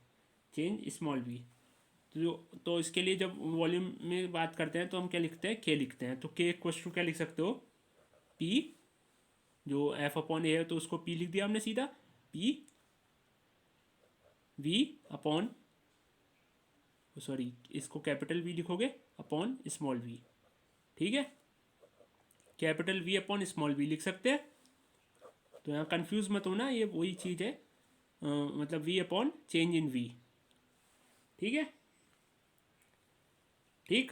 चेंज स्मॉल वी। तो इसके लिए जब वॉल्यूम में बात करते हैं तो हम क्या लिखते हैं, के लिखते हैं। तो के इक्वल्स टू क्या लिख सकते हो, पी, जो एफ अपॉन ए है तो उसको पी लिख दिया हमने सीधा, पी वी अपॉन, सॉरी इसको कैपिटल वी लिखोगे, अपॉन स्मॉल वी। ठीक है, capital V upon small V लिख सकते हैं। तो यहाँ कंफ्यूज मत होना, ये वही चीज़ है, मतलब V upon change in V. ठीक है, ठीक।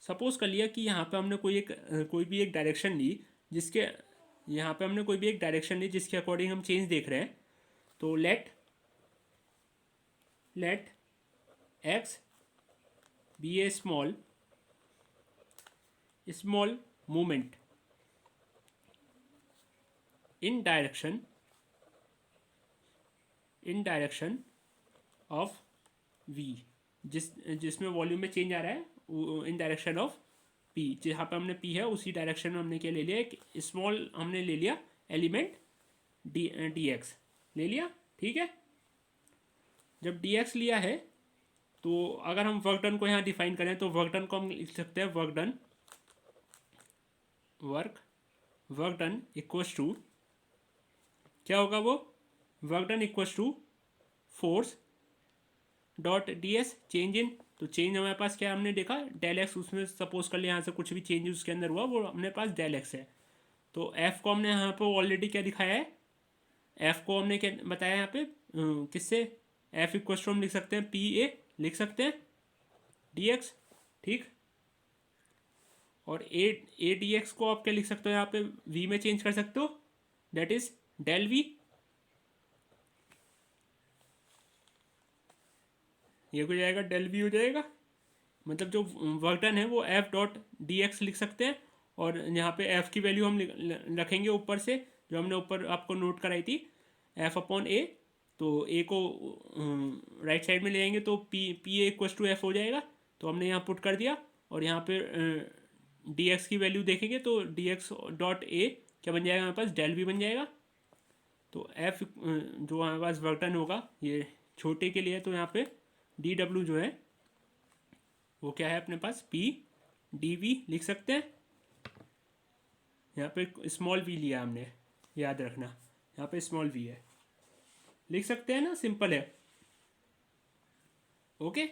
सपोज कर लिया कि यहाँ पे हमने कोई भी एक डायरेक्शन ली, जिसके यहाँ पे हमने कोई भी एक डायरेक्शन ली जिसके अकॉर्डिंग हम चेंज देख रहे हैं। तो let X be a small movement in direction of V, जिसमें वॉल्यूम में चेंज आ रहा है इन डायरेक्शन ऑफ पी। जहाँ पे हमने पी है उसी डायरेक्शन में हमने क्या ले लिया, एक स्मॉल हमने ले लिया एलिमेंट डी एक्स ले लिया। ठीक है, जब डी एक्स लिया है तो अगर हम वर्क डन को यहाँ डिफाइन करें तो वर्क डन को हम लिख सकते हैं, वर्क डन इक्वल्स टू, क्या होगा वो, work done equals to force dot D S change in. तो चेंज हमारे पास क्या हमने देखा, डेल एक्स, उसमें सपोज कर लिया यहाँ से कुछ भी चेंज उसके अंदर हुआ वो अपने पास डेल एक्स है। तो एफ को हमने यहाँ पे ऑलरेडी क्या दिखाया है, एफ को हमने क्या बताया यहाँ पे, किससे, एफ इक्वल टू हम लिख सकते हैं पी ए, लिख सकते हैं डी एक्स। ठीक, और ए डी एक्स को आप क्या लिख सकते हो, यहाँ पे वी में चेंज कर सकते हो, दैट इज डेल वी। ये हो जाएगा, डेल वी हो जाएगा। मतलब जो वर्क डन है वो एफ डॉट डी एक्स लिख सकते हैं, और यहाँ पे एफ की वैल्यू हम रखेंगे ऊपर से, जो हमने ऊपर आपको नोट कराई थी, एफ अपॉन ए। तो ए को राइट साइड में ले आएंगे तो P A equal to F हो जाएगा। तो हमने यहाँ पुट कर दिया, और यहाँ पे डी एक्स की वैल्यू देखेंगे तो डी एक्स डॉट ए क्या बन जाएगा, हमारे पास डेल भी बन जाएगा। तो एफ जो हमारे पास वर्क डन होगा ये छोटे के लिए, तो यहाँ पे डी डब्ल्यू जो है वो क्या है अपने पास, पी डी वी लिख सकते हैं। यहाँ पे स्मॉल वी लिया हमने, याद रखना, यहाँ पे स्मॉल वी है, लिख सकते हैं ना, सिंपल है। ओके,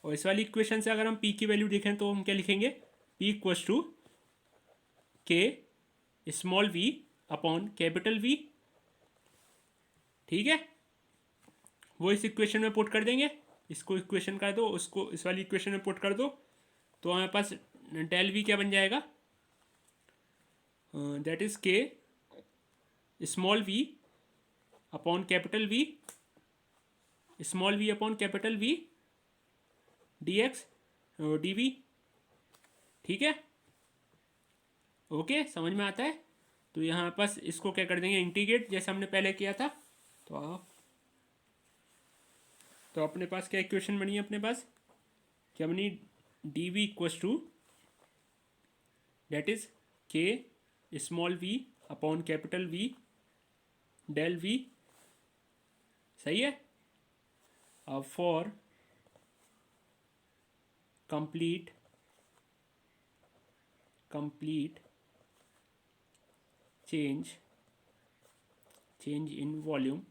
और इस वाली इक्वेशन से अगर हम पी की वैल्यू देखें तो हम क्या लिखेंगे, P equals to K small V upon capital V. ठीक है, वो इस इक्वेशन में पुट कर देंगे, इसको इक्वेशन कर दो, उसको इस वाली इक्वेशन में पुट कर दो। तो हमारे पास डेल वी क्या बन जाएगा, that is K small V upon capital V, small V upon capital V D X D V. ठीक है, ओके, समझ में आता है। तो यहाँ पास इसको क्या कर देंगे, इंटीग्रेट, जैसे हमने पहले किया था। तो अपने पास क्या इक्वेशन बनी है, अपने पास क्या बनी, D V equals to that is K small V upon capital V del V. सही है। अब for complete change in volume,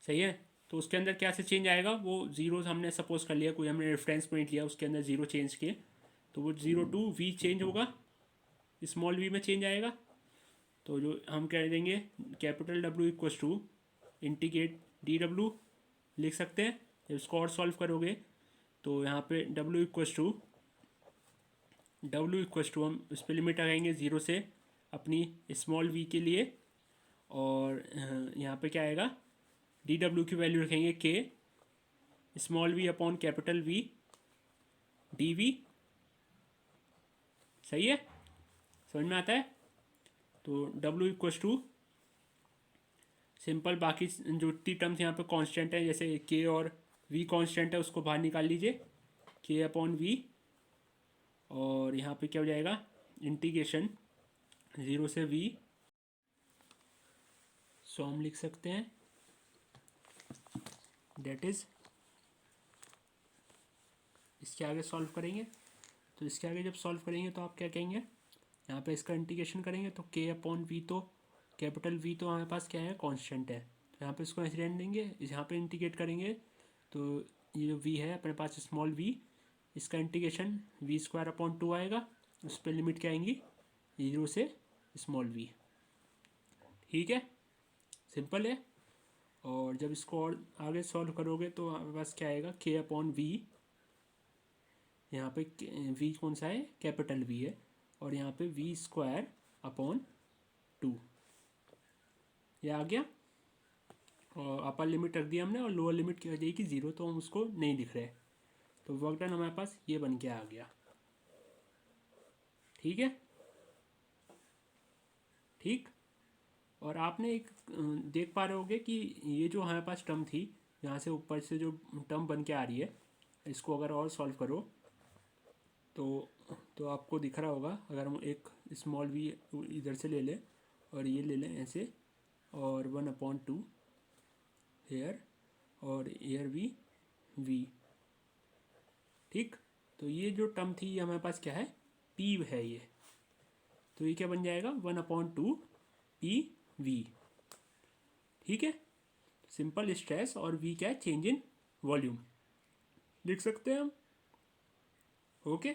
सही है। तो उसके अंदर क्या से चेंज आएगा, वो जीरो हमने सपोज कर लिया, कोई हमने रेफरेंस पॉइंट लिया, उसके अंदर जीरो चेंज किए, तो वो 0 टू वी चेंज होगा, स्मॉल वी में चेंज आएगा। तो जो हम कह देंगे, capital W equals to integrate D W लिख सकते हैं। जब इसको और सॉल्व करोगे तो यहाँ पे डब्ल्यू इक्वल्स टू हम इस पर लिमिट लगाएंगे 0 से अपनी स्मॉल वी के लिए, और यहाँ पे क्या आएगा, डी डब्ल्यू की वैल्यू रखेंगे K small V upon capital V D V. सही है, समझ में आता है। तो डब्ल्यू इक्वल्स टू सिंपल, बाकी जो टी टर्म्स यहाँ पे कांस्टेंट है, जैसे के और वी कांस्टेंट है, उसको बाहर निकाल लीजिए, के अपॉन वी, और यहाँ पे क्या हो जाएगा, इंटीग्रेशन 0 से वी, सो हम लिख सकते हैं डेट इज, इसके आगे सॉल्व करेंगे, तो इसके आगे जब सॉल्व करेंगे तो आप क्या कहेंगे, यहाँ पे इसका इंटीग्रेशन करेंगे तो के अपॉन वी, तो कैपिटल वी तो हमारे पास क्या है, कांस्टेंट है, तो यहाँ पे इसको ऐसे रहने देंगे, यहाँ पे इंटीग्रेट करेंगे तो ये जो वी है अपने पास स्मॉल वी, इसका इंटीग्रेशन वी स्क्वायर अपॉन 2 आएगा, उस पर लिमिट क्या आएंगी 0 से स्मॉल वी। ठीक है, सिंपल है। और जब इसको और आगे सॉल्व करोगे तो हमारे पास क्या आएगा, के अपॉन वी, यहाँ पे वी कौन सा है, कैपिटल वी है, और यहाँ पे वी स्क्वायर अपॉन 2, ये आ गया। और अपर लिमिट रख दिया हमने, और लोअर लिमिट की हो जाएगी 0, तो हम उसको नहीं लिख रहे, तो वर्क डन हमारे पास ये बन के आ गया। ठीक है, ठीक। और आपने एक देख पा रहे होगे कि ये जो हमारे पास टर्म थी, यहाँ से ऊपर से जो टर्म बन के आ रही है, इसको अगर और सॉल्व करो तो आपको दिख रहा होगा, अगर हम एक स्मॉल वी इधर से ले लें और ये ले लें ऐसे, और 1/2 हेयर, और एयर वी, ठीक। तो ये जो टर्म थी ये हमारे पास क्या है, पी है ये, तो ये क्या बन जाएगा 1/2 पी वी। ठीक है, सिंपल स्ट्रेस, और वी क्या है, चेंज इन वॉल्यूम, लिख सकते हैं हम। ओके,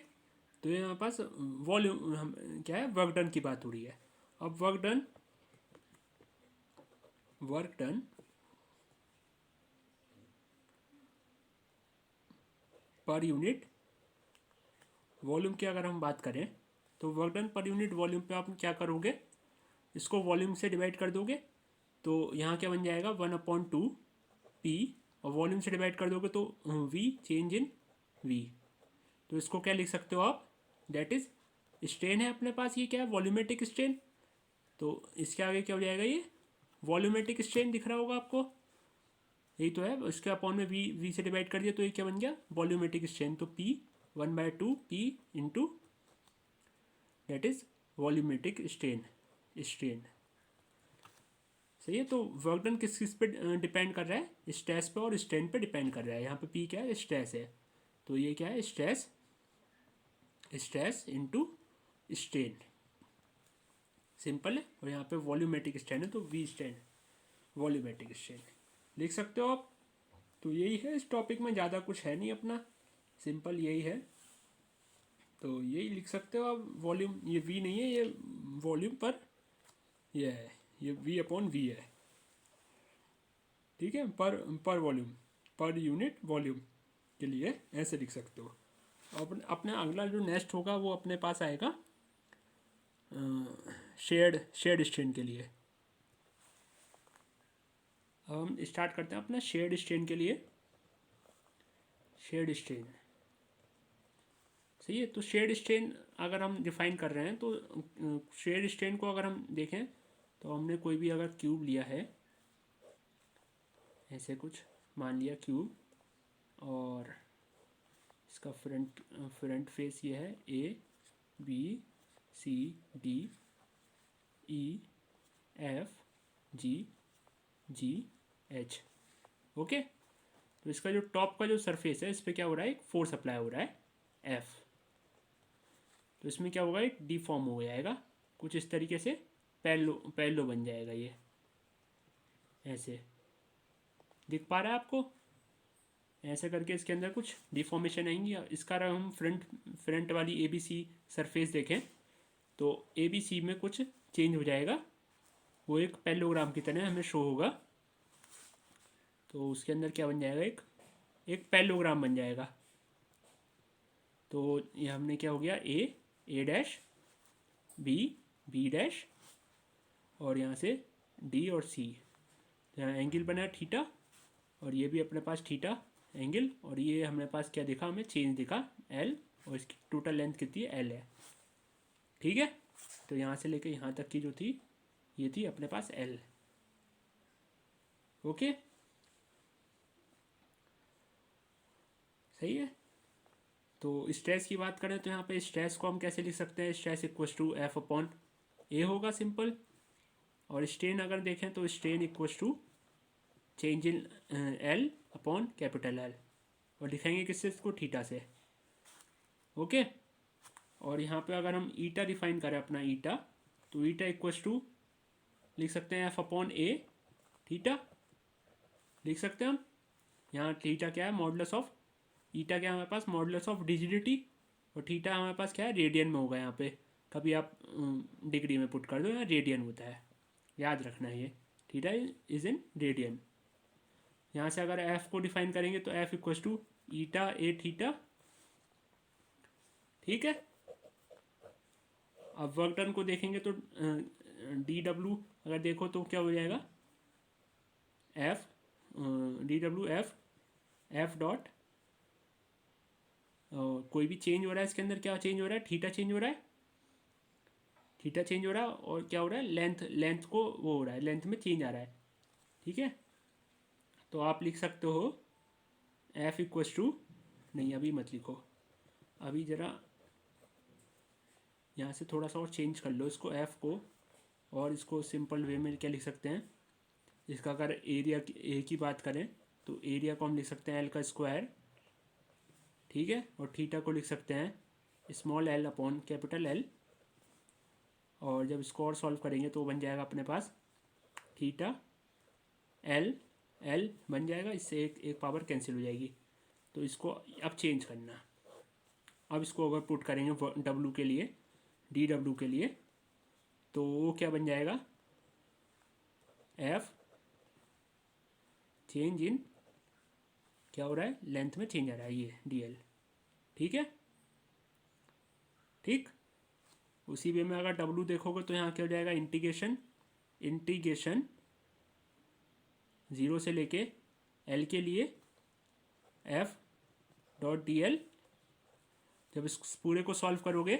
तो ये हमारे पास वॉल्यूम हम क्या है, वर्क डन की बात हो रही है। अब work done per unit volume की अगर हम बात करें, तो work done per unit volume पे आप क्या करोगे, इसको वॉल्यूम से डिवाइड कर दोगे, तो यहाँ क्या बन जाएगा 1/2 पी, और वॉल्यूम से डिवाइड कर दोगे तो वी चेंज इन वी, तो इसको क्या लिख सकते हो आप, दैट इज स्ट्रेन है अपने पास, ये क्या है, वॉल्यूमेट्रिक स्ट्रेन, तो इसके आगे क्या हो जाएगा, ये वॉल्यूमेट्रिक स्ट्रेन दिख रहा होगा आपको, यही तो है, इसके अपॉन में वी से डिवाइड कर दिया, तो ये क्या बन गया, वॉल्यूमेट्रिक स्ट्रेन, तो P 1/2 P into that is volumetric strain. सही है, तो वर्क डन किस पे डिपेंड कर रहा है, स्ट्रेस पे और स्ट्रेन पे डिपेंड कर रहा है। यहाँ पे पी क्या है, स्ट्रेस है, तो ये क्या है, स्ट्रेस इंटू स्ट्रेन, सिंपल है। और यहाँ पे वॉल्यूमेट्रिक स्ट्रेन है, तो वी स्ट्रेन वॉल्यूमेट्रिक स्ट्रेन लिख सकते हो आप। तो यही है, इस टॉपिक में ज़्यादा कुछ है नहीं अपना, सिंपल यही है, तो यही लिख सकते हो आप। वॉल्यूम ये वी नहीं है, ये वॉल्यूम पर ये है, ये वी अपॉन वी है, ठीक है, पर वॉल्यूम, पर यूनिट वॉल्यूम के लिए ऐसे लिख सकते हो। अपने अगला जो नेक्स्ट होगा वो अपने पास आएगा शेयर्ड स्ट्रेन के लिए। अब हम स्टार्ट करते हैं अपना शेयर्ड स्ट्रेन के लिए। शेयर्ड स्ट्रेन सही है, तो शेयर्ड स्ट्रेन अगर हम डिफाइन कर रहे हैं, तो शेयर्ड स्ट्रेन को अगर हम देखें, तो हमने कोई भी अगर क्यूब लिया है, ऐसे कुछ मान लिया क्यूब, और इसका फ्रंट फेस ये है, A B C D E F G H, okay. तो इसका जो टॉप का जो सरफेस है, इस पर क्या हो रहा है, एक फोर्स अप्लाई हो रहा है एफ, तो इसमें क्या होगा, एक डिफॉर्म हो जाएगा कुछ इस तरीके से, पैलो बन जाएगा, ये ऐसे दिख पा रहा है आपको, ऐसे करके इसके अंदर कुछ डिफॉर्मेशन आएंगी। इसका अगर हम फ्रंट वाली ए बी सी सरफेस देखें, तो ए बी सी में कुछ चेंज हो जाएगा, वो एक पैलोग्राम की तरह हमें शो होगा, तो उसके अंदर क्या बन जाएगा, एक पैलोग्राम बन जाएगा। तो ये हमने क्या हो गया, ए डैश बी बी डैश और यहाँ से डी और सी। यहाँ एंगल बना थीटा और ये भी अपने पास थीटा एंगल, और ये हमारे पास क्या दिखा, हमें चेंज दिखा एल, और इसकी टोटल लेंथ कितनी है, एल है। ठीक है, तो यहाँ से लेके यहाँ तक की जो थी ये थी अपने पास एल। ओके, सही है। तो स्ट्रेस की बात करें तो यहाँ पे स्ट्रेस को हम कैसे लिख सकते हैं, stress equals to F upon A होगा सिंपल। और स्ट्रेन अगर देखें तो strain equals to change in L upon capital L, और लिखेंगे किससे, इसको थीटा से। ओके, और यहाँ पे अगर हम ईटा डिफाइन करें अपना ईटा, तो ईटा इक्वस टू लिख सकते हैं एफ अपॉन ए थीटा, लिख सकते हैं हम। यहाँ थीटा क्या है, मॉडुलस ऑफ, ईटा क्या है हमारे पास, मॉडुलस ऑफ रिजिडिटी, और थीटा हमारे पास क्या है, रेडियन में होगा। यहाँ पे कभी आप डिग्री में पुट कर दो, यहाँ रेडियन होता है, याद रखना है ये, थीटा इज इन रेडियन। यहाँ से अगर एफ को डिफाइन करेंगे तो F equals to eta A theta. ठीक है, अब वर्क डन को देखेंगे तो डी डब्ल्यू अगर देखो तो क्या हो जाएगा, F D W F F dot, कोई भी चेंज हो रहा है इसके अंदर, क्या चेंज हो रहा है, थीटा चेंज हो रहा है, थीटा चेंज हो रहा है, और क्या हो रहा है, लेंथ को वो हो रहा है, लेंथ में चेंज आ रहा है। ठीक है, तो आप लिख सकते हो एफ इक्वस टू, नहीं अभी मत लिखो, अभी ज़रा यहाँ से थोड़ा सा और चेंज कर लो इसको, एफ को, और इसको सिंपल वे में क्या लिख सकते हैं, इसका अगर एरिया ए की बात करें तो एरिया को हम लिख सकते हैं एल का स्क्वायर। ठीक है, और थीटा को लिख सकते हैं small L upon capital L, और जब इसको और सॉल्व करेंगे तो बन जाएगा अपने पास थीटा एल, एल बन जाएगा, इससे एक पावर कैंसिल हो जाएगी। तो इसको अब चेंज करना, अब इसको अगर पुट करेंगे डब्लू के लिए, डी डब्ल्यू के लिए, तो वो क्या बन जाएगा, एफ चेंज इन, क्या हो रहा है, लेंथ में चेंज आ रहा है, ये डी एल। ठीक है, ठीक, उसी वे में अगर डब्लू देखोगे तो यहाँ क्या हो जाएगा, इंटीग्रेशन, इंटीग्रेशन ज़ीरो से लेके एल के लिए एफ डॉट डी एल। जब इस पूरे को सॉल्व करोगे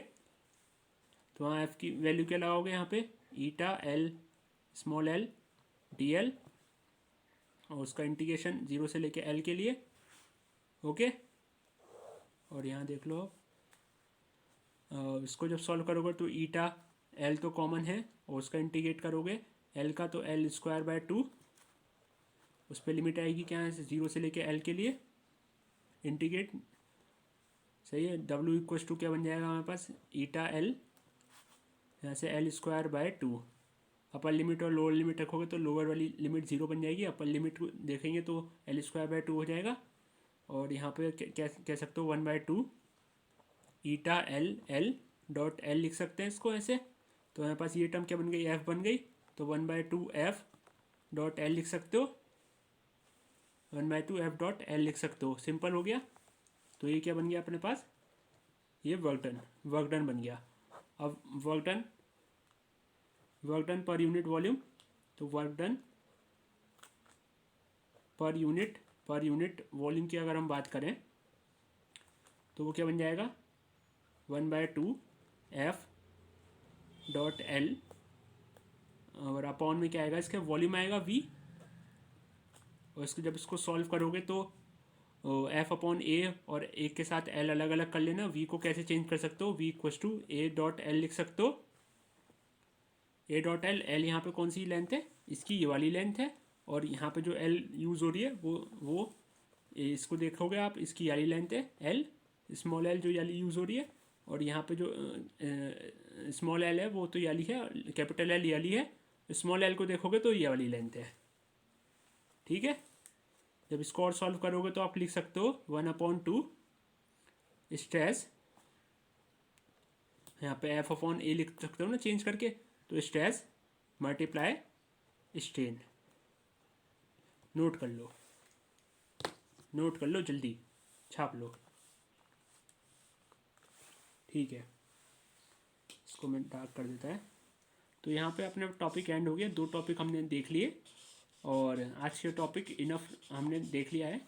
तो वहाँ एफ की वैल्यू क्या लगाओगे, यहाँ पे eta L small L D L, और उसका इंटीग्रेशन ज़ीरो से लेके एल के लिए। ओके, और यहाँ देख लो इसको जब सॉल्व करोगे तो ईटा एल तो कॉमन है, और उसका इंटीग्रेट करोगे एल का, तो एल स्क्वायर बाय टू, उस पर लिमिट आएगी क्या है, ज़ीरो से लेके एल के लिए इंटीग्रेट। सही है, डब्ल्यू इक्वस टू क्या बन जाएगा हमारे पास, ईटा एल, यहाँ से L square by two, upper limit और लोअर लिमिट रखोगे तो लोअर वाली लिमिट ज़ीरो बन जाएगी, अपर लिमिट देखेंगे तो एल स्क्वायर बाय टू हो जाएगा, और यहाँ पे क्या कह सकते हो, one by two eta L, L dot L लिख सकते हैं इसको ऐसे। तो हमारे पास ये टर्म क्या बन गई, एफ बन गई, तो one by two F dot L लिख सकते हो, one by two F dot L लिख सकते हो, सिंपल हो गया। तो ये क्या बन गया अपने पास, ये वर्क डन बन गया। अब work done per unit volume, तो work done per unit volume की अगर हम बात करें तो वो क्या बन जाएगा, one by two F dot L, और अपॉन में क्या आएगा, इसका वॉल्यूम आएगा वी, और इसको जब इसको सॉल्व करोगे तो एफ अपॉन ए और एक के साथ एल अलग अलग कर लेना। वी को कैसे चेंज कर सकते हो, V equals to A dot L लिख सकते हो, ए डॉट एल, एल यहाँ पे कौन सी लेंथ है, इसकी ये वाली लेंथ है, और यहाँ पे जो एल यूज़ हो रही है वो इसको देखोगे आप, इसकी वाली लेंथ है एल, स्मॉल एल जो याली यूज़ हो रही है, और यहाँ पे जो स्मॉल एल है वो तो याली है, कैपिटल एल याली है, स्मॉल एल को देखोगे तो ये वाली लेंथ है। ठीक है, जब इसको और सॉल्व करोगे तो आप लिख सकते हो वन अपॉन टू स्ट्रेस, यहाँ पे एफ अपॉन ए लिख सकते हो ना चेंज करके, तो स्ट्रेस मल्टीप्लाई स्ट्रेन। नोट कर लो जल्दी, छाप लो। ठीक है, इसको मैं डार्क कर देता है। तो यहाँ पे अपने टॉपिक एंड हो गया, 2 टॉपिक हमने देख लिए और आज के टॉपिक इनफ हमने देख लिया है।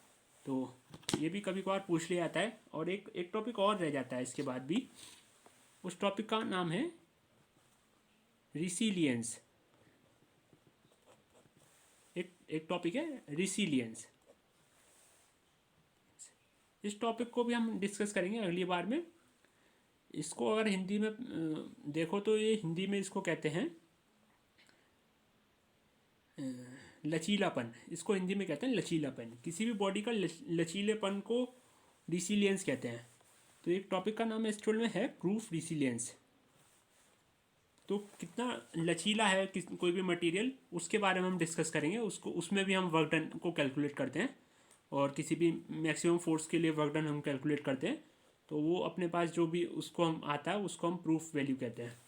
तो ये भी कभी कभार पूछ लिया जाता है और एक टॉपिक और रह जाता है इसके बाद भी। उस टॉपिक का नाम है रिसीलियंस। एक टॉपिक है रिसीलियंस। इस टॉपिक को भी हम डिस्कस करेंगे अगली बार में। इसको अगर हिंदी में देखो तो ये हिंदी में इसको कहते हैं लचीलापन। इसको हिंदी में कहते हैं लचीलापन। किसी भी बॉडी का लचीलेपन को रिसीलियंस कहते हैं। तो एक टॉपिक का नाम एक्चुअल में है प्रूफ रिसीलियंस। तो कितना लचीला है कोई भी मटेरियल, उसके बारे में हम डिस्कस करेंगे। उसको उसमें भी हम वर्क डन को कैलकुलेट करते हैं और किसी भी मैक्सिमम फोर्स के लिए वर्क डन हम कैलकुलेट करते हैं। तो वो अपने पास जो भी उसको हम आता है उसको हम प्रूफ वैल्यू कहते हैं।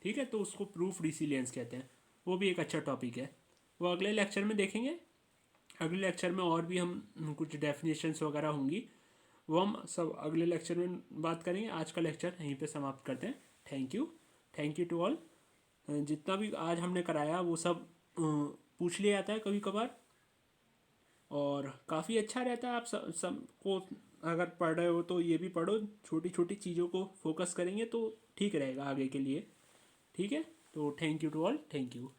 ठीक है, तो उसको प्रूफ रिसीलियंस कहते हैं। वो भी एक अच्छा टॉपिक है, वो अगले लेक्चर में देखेंगे। अगले लेक्चर में और भी हम कुछ डेफिनेशंस वगैरह होंगी, वो हम सब अगले लेक्चर में बात करेंगे। आज का लेक्चर यहीं पे समाप्त करते हैं। Thank you to all. जितना भी आज हमने कराया वो सब पूछ लिया जाता है कभी कभार और काफ़ी अच्छा रहता है। आप सब को अगर पढ़ रहे हो तो ये भी पढ़ो, छोटी छोटी चीज़ों को फोकस करेंगे तो ठीक रहेगा आगे के लिए। ठीक है, तो thank you to all, thank you.